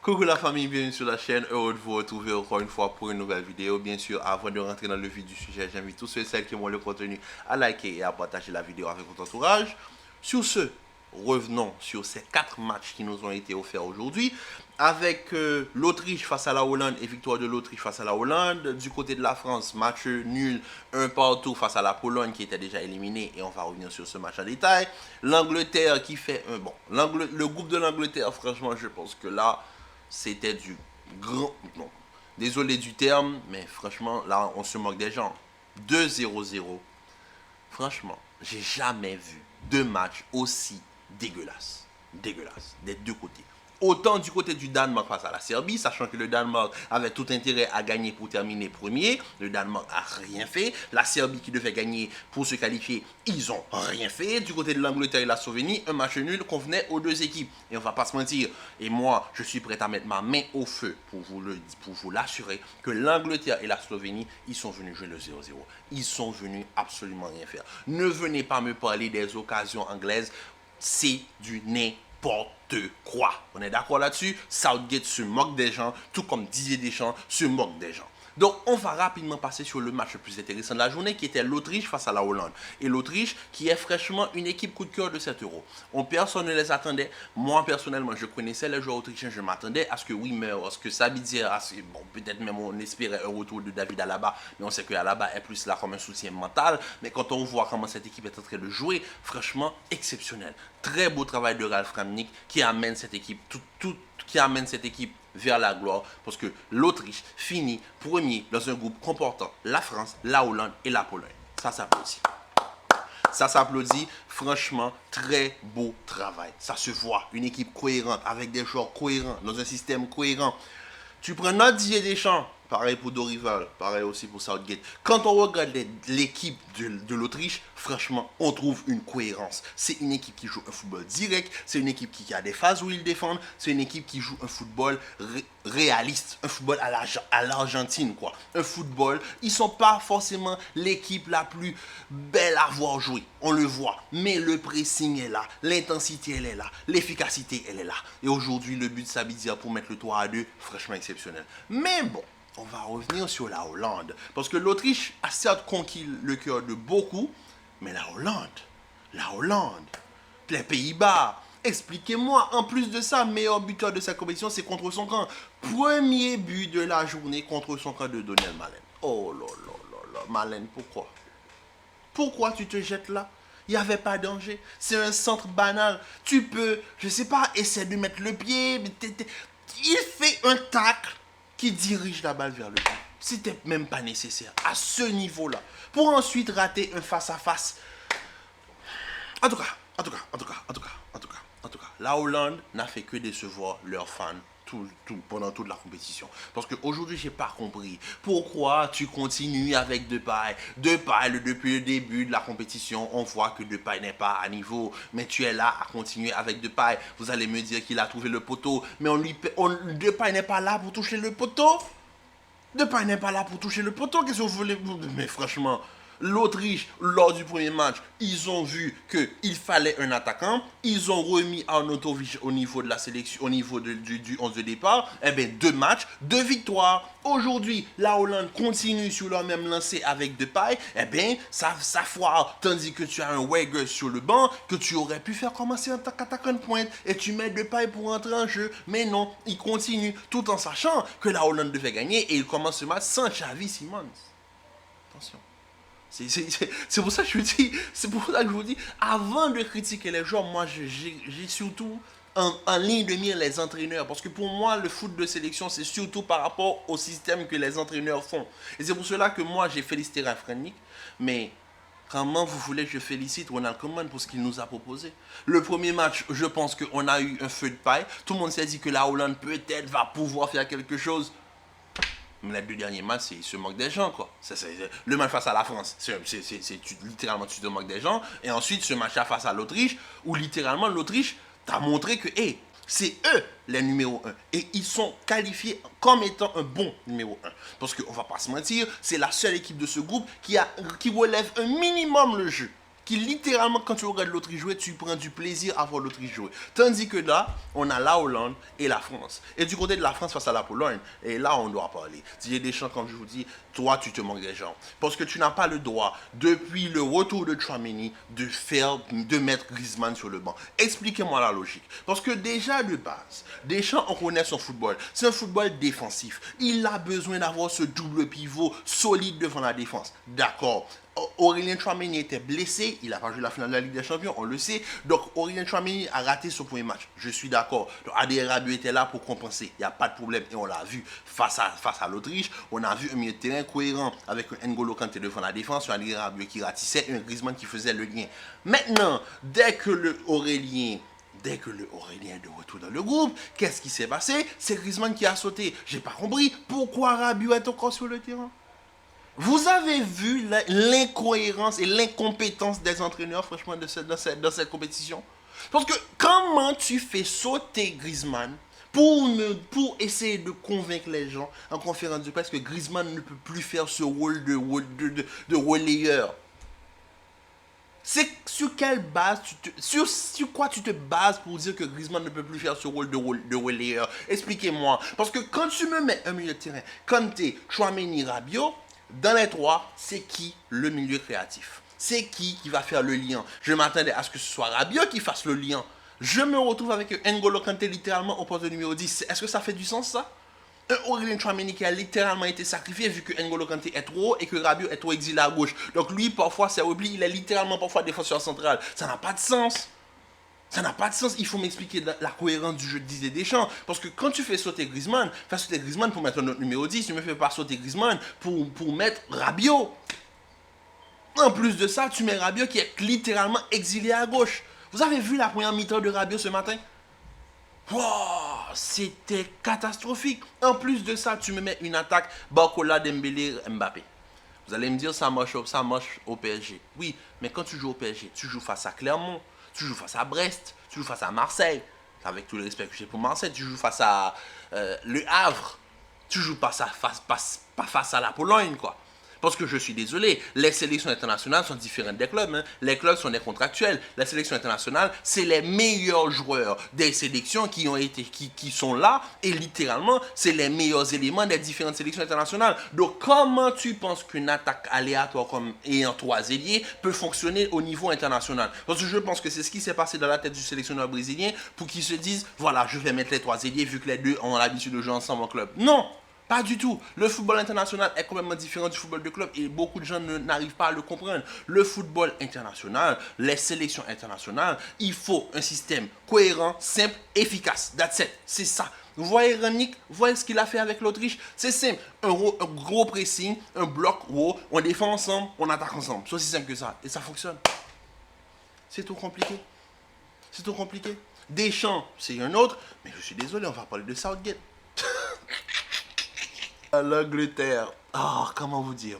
Coucou la famille, bienvenue sur la chaîne, heureux de vous retrouver encore une fois pour une nouvelle vidéo. Bien sûr, avant de rentrer dans le vif du sujet, j'invite tous ceux et celles qui ont le contenu à liker et à partager la vidéo avec votre entourage. Sur ce, revenons sur ces 4 matchs qui nous ont été offerts aujourd'hui, avec l'Autriche face à la Hollande et victoire de l'Autriche face à la Hollande. Du côté de la France, match nul, un partout face à la Pologne qui était déjà éliminée, et on va revenir sur ce match en détail. L'Angleterre qui fait un bon. Le groupe de l'Angleterre, franchement, je pense que là, c'était du grand... Non, désolé du terme, mais franchement, là, on se moque des gens. 2-0-0. Franchement, j'ai jamais vu 2 matchs aussi dégueulasses. Dégueulasses, des deux côtés. Autant du côté du Danemark face à la Serbie, sachant que le Danemark avait tout intérêt à gagner pour terminer premier. Le Danemark n'a rien fait. La Serbie qui devait gagner pour se qualifier, ils n'ont rien fait. Du côté de l'Angleterre et la Slovénie, un match nul convenait aux deux équipes. Et on ne va pas se mentir, et moi, je suis prêt à mettre ma main au feu pour vous l'assurer que l'Angleterre et la Slovénie, ils sont venus jouer le 0-0. Ils sont venus absolument rien faire. Ne venez pas me parler des occasions anglaises, c'est du n'importe quoi. On est d'accord là-dessus? Southgate se moque des gens, tout comme Didier Deschamps se moque des gens. Donc, on va rapidement passer sur le match le plus intéressant de la journée, qui était l'Autriche face à la Hollande. Et l'Autriche, qui est fraîchement une équipe coup de cœur de 7 euros. Personne ne les attendait. Moi, personnellement, je connaissais les joueurs autrichiens. Je m'attendais à ce que Wimmer, à ce que Sabitzer, bon, peut-être même on espérait un retour de David Alaba. Mais on sait que Alaba est plus là comme un soutien mental. Mais quand on voit comment cette équipe est en train de jouer, franchement, exceptionnel. Très beau travail de Ralf Rangnick qui amène cette équipe, qui amène cette équipe vers la gloire, parce que l'Autriche finit premier dans un groupe comportant la France, la Hollande et la Pologne. Ça s'applaudit. Ça s'applaudit, franchement, très beau travail. Ça se voit, une équipe cohérente, avec des joueurs cohérents, dans un système cohérent. Tu prends notre Didier Deschamps, pareil pour Dorival, pareil aussi pour Southgate. Quand on regarde l'équipe de l'Autriche, franchement, on trouve une cohérence. C'est une équipe qui joue un football direct, c'est une équipe qui a des phases où ils défendent, c'est une équipe qui joue un football réaliste, un football à l'Argentine, quoi. Un football, ils sont pas forcément l'équipe la plus belle à voir jouer, on le voit, mais le pressing est là, l'intensité elle est là, l'efficacité elle est là. Et aujourd'hui, le but de Sabitzer pour mettre le 3-2, franchement exceptionnel. Mais bon, on va revenir sur la Hollande, parce que l'Autriche a certes conquis le cœur de beaucoup, mais la Hollande, les Pays-Bas, expliquez-moi, en plus de ça, meilleur buteur de sa compétition, c'est contre son camp. Premier but de la journée contre son camp de Daniel Malen. Oh là là là là, Malen, pourquoi? Pourquoi tu te jettes là? Il n'y avait pas de danger. C'est un centre banal. Tu peux, je sais pas, essayer de mettre le pied. Il fait un tacle qui dirige la balle vers le but. C'était même pas nécessaire à ce niveau-là. Pour ensuite rater un face-à-face. En tout cas, la Hollande n'a fait que décevoir leurs fans pendant toute la compétition. Parce qu'aujourd'hui, je n'ai pas compris pourquoi tu continues avec Depay. Depay, depuis le début de la compétition, on voit que Depay n'est pas à niveau. Mais tu es là à continuer avec Depay. Vous allez me dire qu'il a trouvé le poteau. Mais Depay n'est pas là pour toucher le poteau. Depay n'est pas là pour toucher le poteau. Qu'est-ce que vous voulez? Mais franchement... L'Autriche, lors du premier match, ils ont vu qu'il fallait un attaquant. Ils ont remis Arnautovic au niveau de la sélection, au niveau du 11 de départ. Eh bien, 2 matchs, 2 victoires. Aujourd'hui, la Hollande continue sur leur même lancée avec Depay. Eh bien, ça foire. Tandis que tu as un Weghorst sur le banc, que tu aurais pu faire commencer un attaquant de pointe. Et tu mets Depay pour entrer en jeu. Mais non, il continue tout en sachant que la Hollande devait gagner. Et il commence ce match sans Xavi Simons. Attention. C'est pour ça que je vous dis, avant de critiquer les joueurs, moi j'ai surtout en ligne de mire les entraîneurs. Parce que pour moi, le foot de sélection, c'est surtout par rapport au système que les entraîneurs font. Et c'est pour cela que moi, j'ai félicité Ralf Rangnick. Mais comment vous voulez que je félicite Ronald Koeman pour ce qu'il nous a proposé? Le premier match, je pense qu'on a eu un feu de paille. Tout le monde s'est dit que la Hollande peut-être va pouvoir faire quelque chose. Les 2 derniers matchs, il se moque des gens, quoi. Le match face à la France, littéralement, tu te moques des gens. Et ensuite, ce match-là face à l'Autriche, où littéralement, l'Autriche t'a montré que, hey, c'est eux les numéros 1. Et ils sont qualifiés comme étant un bon numéro 1. Parce qu'on va pas se mentir, c'est la seule équipe de ce groupe qui relève un minimum le jeu. qui littéralement, quand tu regardes l'Autriche jouer, tu prends du plaisir à voir l'Autriche jouer. Tandis que là, on a la Hollande et la France. Et du côté de la France face à la Pologne, et là, on doit parler. Didier Deschamps, comme je vous dis, toi, tu te manques des gens. Parce que tu n'as pas le droit, depuis le retour de Tchouaméni, de mettre Griezmann sur le banc. Expliquez-moi la logique. Parce que déjà, de base, Deschamps, on connaît son football. C'est un football défensif. Il a besoin d'avoir ce double pivot solide devant la défense. D'accord. Aurélien Tchouaméni était blessé, il n'a pas joué la finale de la Ligue des Champions, on le sait. Donc Aurélien Tchouaméni a raté son premier match. Je suis d'accord. Adrien Rabiot était là pour compenser. Il n'y a pas de problème. Et on l'a vu face à l'Autriche. On a vu un milieu de terrain cohérent avec un N'Golo Kanté devant la défense, un Adrien Rabiot qui ratissait et un Griezmann qui faisait le lien. Maintenant, dès que le Aurélien est de retour dans le groupe, qu'est-ce qui s'est passé? C'est Griezmann qui a sauté. J'ai pas compris pourquoi Rabiot est encore sur le terrain. Vous avez vu l'incohérence et l'incompétence des entraîneurs, franchement, dans cette compétition? Parce que comment tu fais sauter Griezmann pour essayer de convaincre les gens en conférence de presse que Griezmann ne peut plus faire ce rôle de relayeur? C'est sur quelle base sur quoi tu te bases pour dire que Griezmann ne peut plus faire ce rôle de relayeur? Expliquez-moi. Parce que quand tu me mets un milieu de terrain, Kanté, Tchouaméni, Rabiot, dans les trois, c'est qui le milieu créatif? C'est qui va faire le lien? Je m'attendais à ce que ce soit Rabiot qui fasse le lien. Je me retrouve avec N'Golo Kanté littéralement au poste de numéro 10. Est-ce que ça fait du sens, ça? Un Aurélien Tchouaméni qui a littéralement été sacrifié vu que N'Golo Kanté est trop haut et que Rabiot est trop exilé à gauche. Donc lui, parfois, c'est oublié, il est littéralement parfois défenseur central. Ça n'a pas de sens. Ça n'a pas de sens. Il faut m'expliquer la cohérence du jeu de Didier Deschamps. Parce que quand tu fais sauter Griezmann, fais sauter Griezmann pour mettre un autre numéro 10. Tu ne me fais pas sauter Griezmann pour mettre Rabiot. En plus de ça, tu mets Rabiot qui est littéralement exilé à gauche. Vous avez vu la première mi-temps de Rabiot ce matin? Wow, c'était catastrophique. En plus de ça, tu me mets une attaque Barcola, Dembélé, Mbappé. Vous allez me dire ça marche au PSG. Oui, mais quand tu joues au PSG, tu joues face à Clermont, tu joues face à Brest, tu joues face à Marseille. Avec tout le respect que j'ai pour Marseille, tu joues face à Le Havre. Tu joues pas face à la Pologne, quoi. Parce que je suis désolé, les sélections internationales sont différentes des clubs. Hein. Les clubs sont des contractuels. La sélection internationale, c'est les meilleurs joueurs des sélections qui sont là. Et littéralement, c'est les meilleurs éléments des différentes sélections internationales. Donc, comment tu penses qu'une attaque aléatoire comme ayant 3 ailiers peut fonctionner au niveau international? Parce que je pense que c'est ce qui s'est passé dans la tête du sélectionneur brésilien pour qu'ils se disent, voilà, je vais mettre les 3 ailiers vu que les deux ont l'habitude de jouer ensemble en club. Non! Pas du tout. Le football international est complètement différent du football de club et beaucoup de gens n'arrivent pas à le comprendre. Le football international, les sélections internationales, il faut un système cohérent, simple, efficace. That's it. C'est ça. Vous voyez Rangnick, vous voyez ce qu'il a fait avec l'Autriche? C'est simple. Un gros pressing, un bloc haut, on défend ensemble, on attaque ensemble. C'est aussi simple que ça. Et ça fonctionne. C'est tout compliqué. C'est tout compliqué. Deschamps, c'est un autre. Mais je suis désolé, on va parler de Southgate. L'Angleterre. Oh, comment vous dire?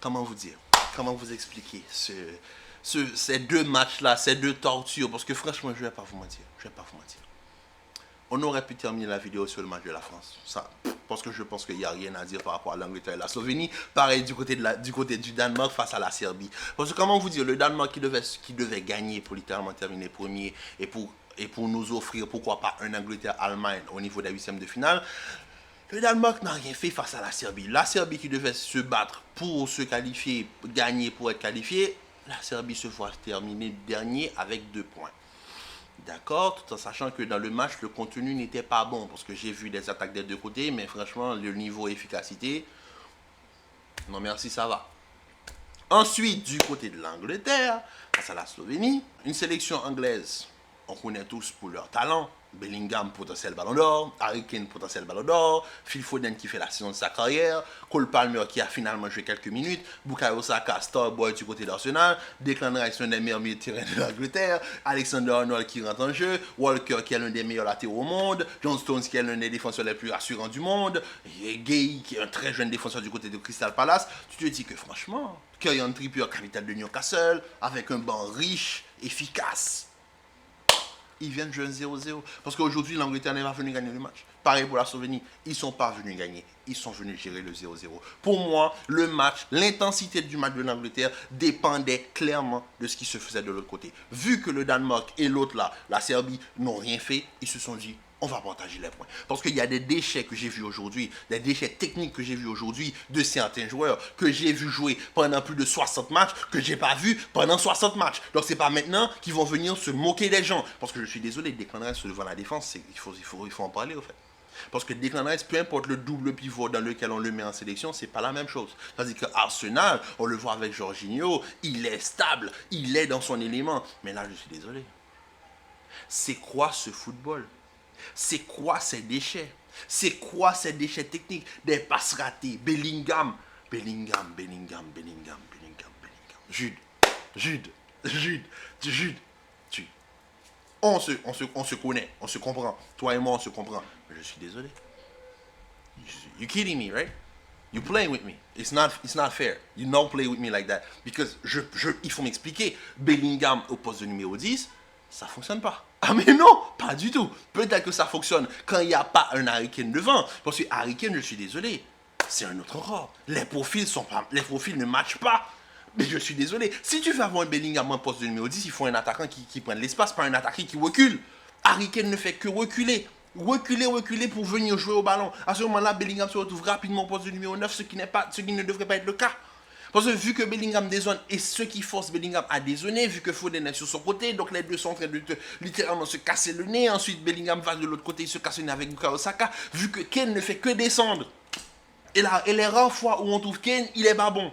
Comment vous expliquer ces deux matchs-là, ces deux tortures? Parce que franchement, je ne vais pas vous mentir. On aurait pu terminer la vidéo sur le match de la France. Ça, parce que je pense qu'il n'y a rien à dire par rapport à l'Angleterre et la Slovénie. Pareil du côté du Danemark face à la Serbie. Parce que comment vous dire, le Danemark qui devait gagner pour littéralement terminer premier et pour nous offrir, pourquoi pas, un Angleterre-Allemagne au niveau des huitièmes de finale. Le Danemark n'a rien fait face à la Serbie. La Serbie qui devait se battre pour se qualifier, gagner pour être qualifié, la Serbie se voit terminer dernier avec 2 points. D'accord, tout en sachant que dans le match, le contenu n'était pas bon. Parce que j'ai vu des attaques des deux côtés, mais franchement, le niveau efficacité, non merci, ça va. Ensuite, du côté de l'Angleterre, face à la Slovénie, une sélection anglaise, on connaît tous pour leur talent. Bellingham, potentiel ballon d'or. Harry Kane, potentiel ballon d'or. Phil Foden qui fait la saison de sa carrière. Cole Palmer qui a finalement joué quelques minutes. Bukayo Saka, star boy du côté d'Arsenal. Declan Rice, l'un des meilleurs milieux de terrain de l'Angleterre. Alexander Arnold qui rentre en jeu. Walker qui est l'un des meilleurs latéraux au monde. John Stones qui est l'un des défenseurs les plus rassurants du monde. Et Gay qui est un très jeune défenseur du côté de Crystal Palace. Tu te dis que franchement, Kieran Trippier, capitaine de Newcastle, avec un banc riche, efficace. Ils viennent jouer 0-0. Parce qu'aujourd'hui, l'Angleterre n'est pas venue gagner le match. Pareil pour la Slovénie, ils ne sont pas venus gagner, ils sont venus gérer le 0-0. Pour moi, le match, l'intensité du match de l'Angleterre dépendait clairement de ce qui se faisait de l'autre côté. Vu que le Danemark et l'autre là, la Serbie, n'ont rien fait, ils se sont dit, on va partager les points. Parce qu'il y a des déchets que j'ai vus aujourd'hui, des déchets techniques que j'ai vus aujourd'hui de certains joueurs que j'ai vu jouer pendant plus de 60 matchs, que j'ai pas vu pendant 60 matchs. Donc c'est pas maintenant qu'ils vont venir se moquer des gens. Parce que je suis désolé, Declan Rice devant la défense, il faut en parler au fait. Parce que Declan Rice, peu importe le double pivot dans lequel on le met en sélection, c'est pas la même chose. C'est-à-dire que Arsenal, on le voit avec Jorginho, il est stable, il est dans son élément. Mais là, je suis désolé. C'est quoi ce football? C'est quoi ces déchets? C'est quoi ces déchets techniques? Des passes ratées, Bellingham. Jude. On se connaît, on se comprend. Toi et moi, on se comprend. Mais je suis désolé. You kidding me, right? You playing with me. It's not fair. You don't play with me like that. Because il faut m'expliquer. Bellingham au poste de numéro 10, ça fonctionne pas. Ah mais non, pas du tout. Peut-être que ça fonctionne quand il n'y a pas un Harry Kane devant. Parce que Harry Kane, je suis désolé, c'est un autre rang. Les profils ne matchent pas. Mais je suis désolé. Si tu veux avoir un Bellingham en poste de numéro 10, il faut un attaquant qui prenne l'espace, pas un attaquant qui recule. Harry Kane ne fait que reculer. Reculer pour venir jouer au ballon. À ce moment-là, Bellingham se retrouve rapidement au poste de numéro 9, ce qui ne devrait pas être le cas. Parce que vu que Bellingham dézone et ce qui force Bellingham à dézoner, vu que Foden est sur son côté, donc les deux sont en train de littéralement se casser le nez. Ensuite, Bellingham va de l'autre côté, il se casse le nez avec Bukayo Saka, vu que Kane ne fait que descendre. Et là, et les rares fois où on trouve Kane, il est pas bon.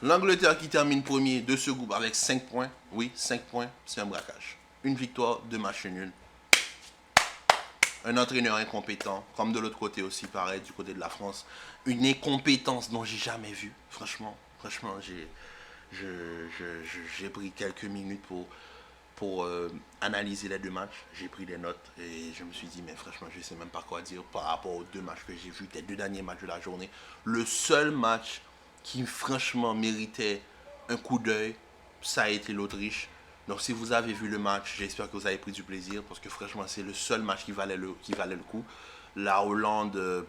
L'Angleterre qui termine premier de ce groupe avec 5 points. Oui, 5 points, c'est un braquage. Une victoire, 2 matchs nuls. Un entraîneur incompétent, comme de l'autre côté aussi, pareil, du côté de la France. Une incompétence dont j'ai jamais vu. Franchement, j'ai pris quelques minutes pour analyser les deux matchs. J'ai pris des notes et je me suis dit, mais franchement, je ne sais même pas quoi dire par rapport aux deux matchs que j'ai vus, les deux derniers matchs de la journée. Le seul match qui franchement méritait un coup d'œil, ça a été l'Autriche. Donc si vous avez vu le match, j'espère que vous avez pris du plaisir parce que franchement c'est le seul match qui valait le coup. La Hollande,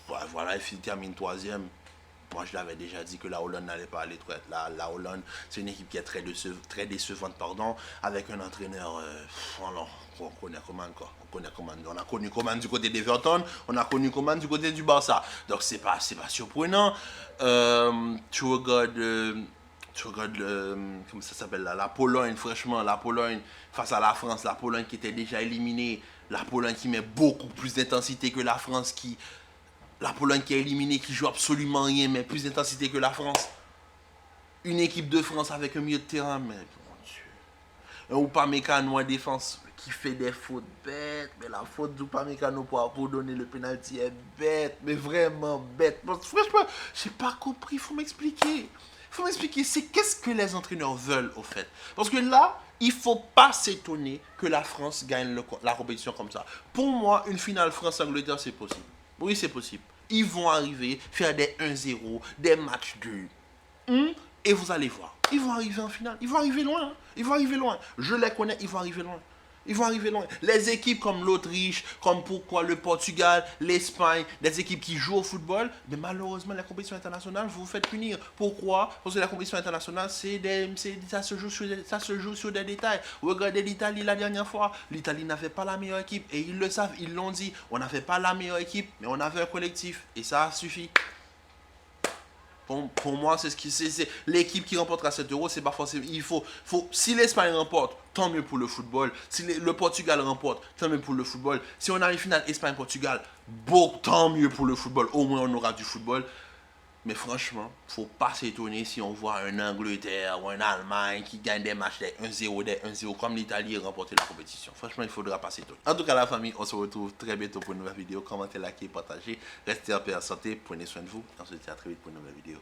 voilà, il termine troisième. Moi je l'avais déjà dit que la Hollande n'allait pas aller très loin. La Hollande, c'est une équipe qui est très décevante, avec un entraîneur, on connaît comment quoi. On a connu comment du côté d'Everton, on a connu comment du côté du Barça. Donc c'est pas surprenant. Tu regardes comment ça s'appelle là, la Pologne, franchement, la Pologne face à la France, la Pologne qui était déjà éliminée, la Pologne qui met beaucoup plus d'intensité que la France, la Pologne qui est éliminée, qui joue absolument rien, mais plus d'intensité que la France. Une équipe de France avec un milieu de terrain, mais mon Dieu. Un Upamecano en défense qui fait des fautes bêtes, mais la faute d'Upamecano pour donner le penalty est bête, mais vraiment bête. Franchement, j'ai pas compris, il faut m'expliquer. C'est qu'est-ce que les entraîneurs veulent au fait. Parce que là, il ne faut pas s'étonner que la France gagne la compétition comme ça. Pour moi, une finale France-Angleterre, c'est possible. Oui, c'est possible. Ils vont arriver, faire des 1-0, des matchs nuls. Et vous allez voir. Ils vont arriver en finale. Ils vont arriver loin. Je les connais, ils vont arriver loin. Les équipes comme l'Autriche, comme le Portugal, l'Espagne, des équipes qui jouent au football, mais malheureusement, la compétition internationale, vous vous faites punir. Pourquoi? Parce que la compétition internationale, ça se joue sur des détails. Regardez l'Italie la dernière fois. L'Italie n'avait pas la meilleure équipe et ils le savent, ils l'ont dit. On n'avait pas la meilleure équipe, mais on avait un collectif et ça suffit. Pour moi, c'est l'équipe qui remportera cet euro, c'est pas forcément. Si l'Espagne remporte, tant mieux pour le football. Si le Portugal remporte, tant mieux pour le football. Si on a une finale Espagne-Portugal, tant mieux pour le football. Au moins, on aura du football. Mais franchement, faut pas s'étonner si on voit un Angleterre ou un Allemagne qui gagne des matchs des 1-0, comme l'Italie a remporté la compétition. Franchement, il faudra pas s'étonner. En tout cas, la famille, on se retrouve très bientôt pour une nouvelle vidéo. Commentez, likez, partagez. Restez en paix, en santé. Prenez soin de vous. On se dit à très vite pour une nouvelle vidéo.